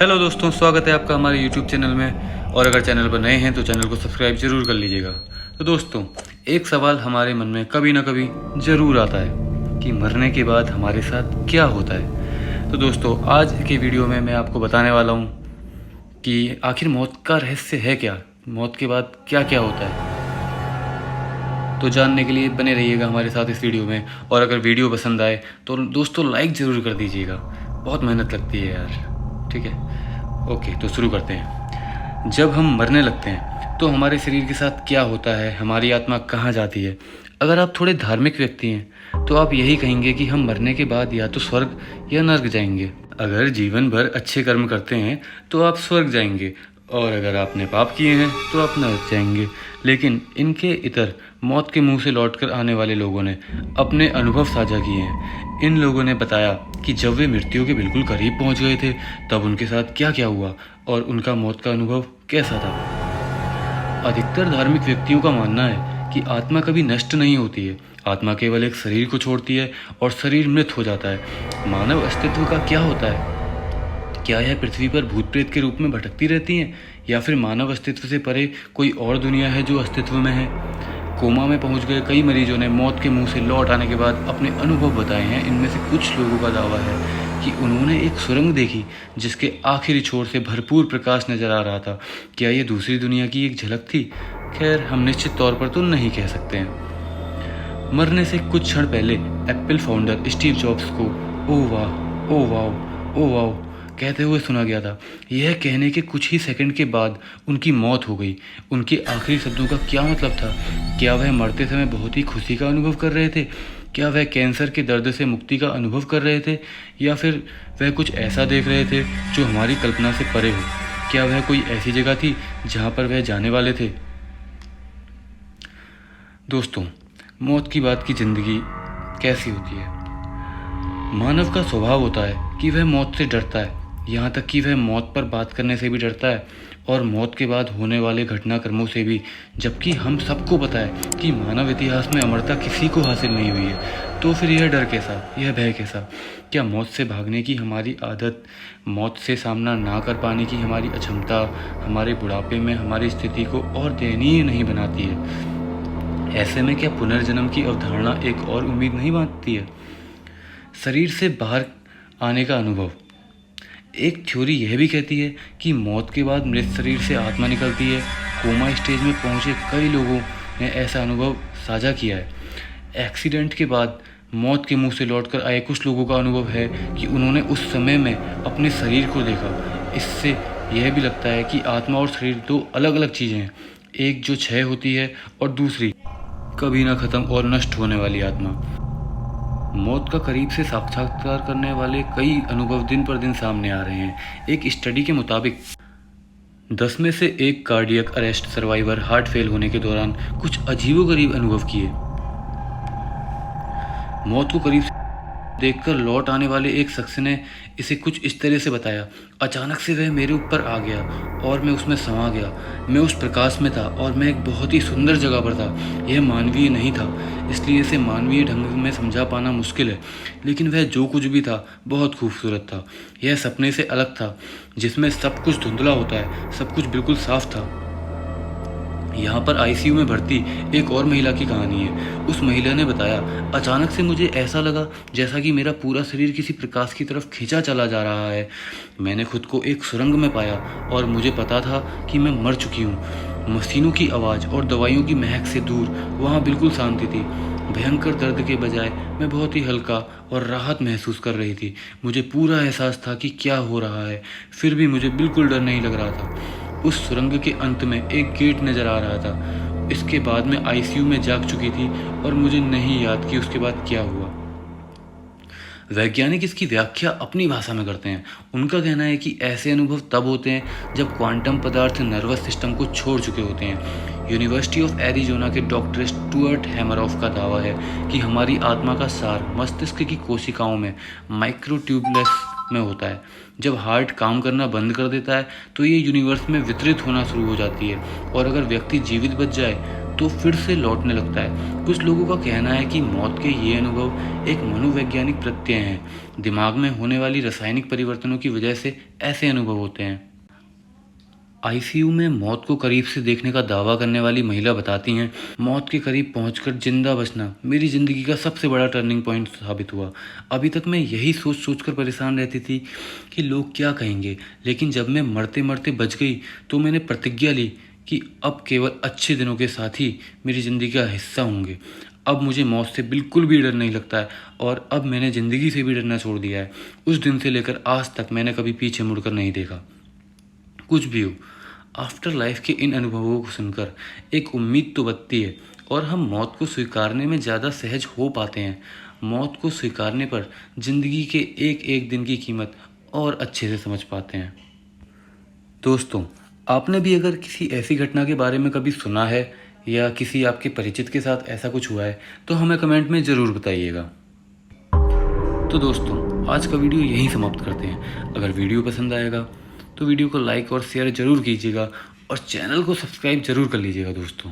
Hello दोस्तों, स्वागत है आपका हमारे YouTube चैनल में। और अगर चैनल पर नए हैं तो चैनल को सब्सक्राइब जरूर कर लीजिएगा। तो दोस्तों, एक सवाल हमारे मन में कभी ना कभी ज़रूर आता है कि मरने के बाद हमारे साथ क्या होता है। तो दोस्तों, आज के वीडियो में मैं आपको बताने वाला हूँ कि आखिर मौत का रहस्य है क्या, मौत के बाद क्या क्या होता है। तो जानने के लिए बने रहिएगा हमारे साथ इस वीडियो में। और अगर वीडियो पसंद आए तो दोस्तों लाइक ज़रूर कर दीजिएगा, बहुत मेहनत लगती है यार। ठीक है, ओके, तो शुरू करते हैं। जब हम मरने लगते हैं तो हमारे शरीर के साथ क्या होता है, हमारी आत्मा कहाँ जाती है। अगर आप थोड़े धार्मिक व्यक्ति हैं तो आप यही कहेंगे कि हम मरने के बाद या तो स्वर्ग या नर्क जाएंगे। अगर जीवन भर अच्छे कर्म करते हैं तो आप स्वर्ग जाएंगे, और अगर आपने पाप किए हैं तो आप नर्क जाएंगे। लेकिन इनके इतर मौत के मुंह से लौटकर आने वाले लोगों ने अपने अनुभव साझा किए हैं। इन लोगों ने बताया कि जब वे मृत्यु के बिल्कुल करीब पहुंच गए थे तब उनके साथ क्या क्या हुआ और उनका मौत का अनुभव कैसा था। अधिकतर धार्मिक व्यक्तियों का मानना है कि आत्मा कभी नष्ट नहीं होती है। आत्मा केवल एक शरीर को छोड़ती है और शरीर मृत हो जाता है। मानव अस्तित्व का क्या होता है? क्या यह पृथ्वी पर भूत प्रेत के रूप में भटकती रहती हैं, या फिर मानव अस्तित्व से परे कोई और दुनिया है जो अस्तित्व में है? कोमा में पहुंच गए कई मरीजों ने मौत के मुंह से लौट आने के बाद अपने अनुभव बताए हैं। इनमें से कुछ लोगों का दावा है कि उन्होंने एक सुरंग देखी जिसके आखिरी छोर से भरपूर प्रकाश नजर आ रहा था। क्या ये दूसरी दुनिया की एक झलक थी? खैर, हम निश्चित तौर पर तो नहीं कह सकते हैं। मरने से कुछ क्षण पहले एप्पल फाउंडर स्टीव जॉब्स को ओह वाह, ओह वाह, ओह वाह कहते हुए सुना गया था। यह कहने के कुछ ही सेकंड के बाद उनकी मौत हो गई। उनके आखिरी शब्दों का क्या मतलब था? क्या वह मरते समय बहुत ही खुशी का अनुभव कर रहे थे? क्या वह कैंसर के दर्द से मुक्ति का अनुभव कर रहे थे, या फिर वह कुछ ऐसा देख रहे थे जो हमारी कल्पना से परे हो? क्या वह कोई ऐसी जगह थी जहाँ पर वह जाने वाले थे? दोस्तों, मौत की बाद की जिंदगी कैसी होती है? मानव का स्वभाव होता है कि वह मौत से डरता है, यहाँ तक कि वह मौत पर बात करने से भी डरता है और मौत के बाद होने वाले घटनाक्रमों से भी। जबकि हम सबको पता है कि मानव इतिहास में अमरता किसी को हासिल नहीं हुई है। तो फिर यह डर कैसा, यह भय कैसा? क्या मौत से भागने की हमारी आदत, मौत से सामना ना कर पाने की हमारी अक्षमता हमारे बुढ़ापे में हमारी स्थिति को और दयनीय नहीं बनाती है? ऐसे में क्या पुनर्जन्म की अवधारणा एक और उम्मीद नहीं बांधती है? शरीर से बाहर आने का अनुभव। एक थ्योरी यह भी कहती है कि मौत के बाद मृत शरीर से आत्मा निकलती है। कोमा स्टेज में पहुंचे कई लोगों ने ऐसा अनुभव साझा किया है। एक्सीडेंट के बाद मौत के मुंह से लौटकर आए कुछ लोगों का अनुभव है कि उन्होंने उस समय में अपने शरीर को देखा। इससे यह भी लगता है कि आत्मा और शरीर दो अलग अलग चीज़ें हैं, एक जो क्षय होती है और दूसरी कभी ना खत्म और नष्ट होने वाली आत्मा। मौत का करीब से साक्षात्कार करने वाले कई अनुभव दिन पर दिन सामने आ रहे हैं। एक स्टडी के मुताबिक 10 में से 1 cardiac arrest survivor heart fail होने के दौरान कुछ अजीबोगरीब अनुभव किए। मौत को करीब से देखकर लौट आने वाले एक शख्स ने इसे कुछ इस तरह से बताया। अचानक से वह मेरे ऊपर आ गया और मैं उसमें समा गया। मैं उस प्रकाश में था और मैं एक बहुत ही सुंदर जगह पर था। यह मानवीय नहीं था, इसलिए इसे मानवीय ढंग में समझा पाना मुश्किल है, लेकिन वह जो कुछ भी था बहुत खूबसूरत था। यह सपने से अलग था जिसमें सब कुछ धुंधला होता है, सब कुछ बिल्कुल साफ था। यहाँ पर आईसीयू में भर्ती एक और महिला की कहानी है। उस महिला ने बताया, अचानक से मुझे ऐसा लगा जैसा कि मेरा पूरा शरीर किसी प्रकाश की तरफ खींचा चला जा रहा है। मैंने खुद को एक सुरंग में पाया और मुझे पता था कि मैं मर चुकी हूँ। मशीनों की आवाज़ और दवाइयों की महक से दूर वहाँ बिल्कुल शांति थी। भयंकर दर्द के बजाय मैं बहुत ही हल्का और राहत महसूस कर रही थी। मुझे पूरा एहसास था कि क्या हो रहा है, फिर भी मुझे बिल्कुल डर नहीं लग रहा था। उस सुरंग के अंत में एक गेट नज़र आ रहा था। इसके बाद मैं आईसीयू में जाग चुकी थी और मुझे नहीं याद कि उसके बाद क्या हुआ। वैज्ञानिक इसकी व्याख्या अपनी भाषा में करते हैं। उनका कहना है कि ऐसे अनुभव तब होते हैं जब क्वांटम पदार्थ नर्वस सिस्टम को छोड़ चुके होते हैं। यूनिवर्सिटी ऑफ एरिजोना के डॉक्टर स्टुअर्ट हैमरऑफ का दावा है कि हमारी आत्मा का सार मस्तिष्क की कोशिकाओं में माइक्रोट्यूबुलस में होता है। जब हार्ट काम करना बंद कर देता है तो ये यूनिवर्स में वितरित होना शुरू हो जाती है, और अगर व्यक्ति जीवित बच जाए तो फिर से लौटने लगता है। कुछ लोगों का कहना है कि मौत के ये अनुभव एक मनोवैज्ञानिक प्रत्यय हैं। दिमाग में होने वाली रासायनिक परिवर्तनों की वजह से ऐसे अनुभव होते हैं। आईसीयू में मौत को करीब से देखने का दावा करने वाली महिला बताती हैं, मौत के करीब पहुंचकर जिंदा बचना मेरी ज़िंदगी का सबसे बड़ा टर्निंग पॉइंट साबित हुआ। अभी तक मैं यही सोच सोच कर परेशान रहती थी कि लोग क्या कहेंगे, लेकिन जब मैं मरते मरते बच गई तो मैंने प्रतिज्ञा ली कि अब केवल अच्छे दिनों के साथ ही मेरी ज़िंदगी का हिस्सा होंगे। अब मुझे मौत से बिल्कुल भी डर नहीं लगता है और अब मैंने ज़िंदगी से भी डरना छोड़ दिया है। उस दिन से लेकर आज तक मैंने कभी पीछे मुड़कर नहीं देखा। कुछ भी हो, आफ्टर लाइफ के इन अनुभवों को सुनकर एक उम्मीद तो बचती है और हम मौत को स्वीकारने में ज़्यादा सहज हो पाते हैं। मौत को स्वीकारने पर ज़िंदगी के एक एक दिन की कीमत और अच्छे से समझ पाते हैं। दोस्तों, आपने भी अगर किसी ऐसी घटना के बारे में कभी सुना है या किसी आपके परिचित के साथ ऐसा कुछ हुआ है तो हमें कमेंट में ज़रूर बताइएगा। तो दोस्तों, आज का वीडियो यहीं समाप्त करते हैं। अगर वीडियो पसंद आएगा तो वीडियो को लाइक और शेयर ज़रूर कीजिएगा और चैनल को सब्सक्राइब ज़रूर कर लीजिएगा दोस्तों।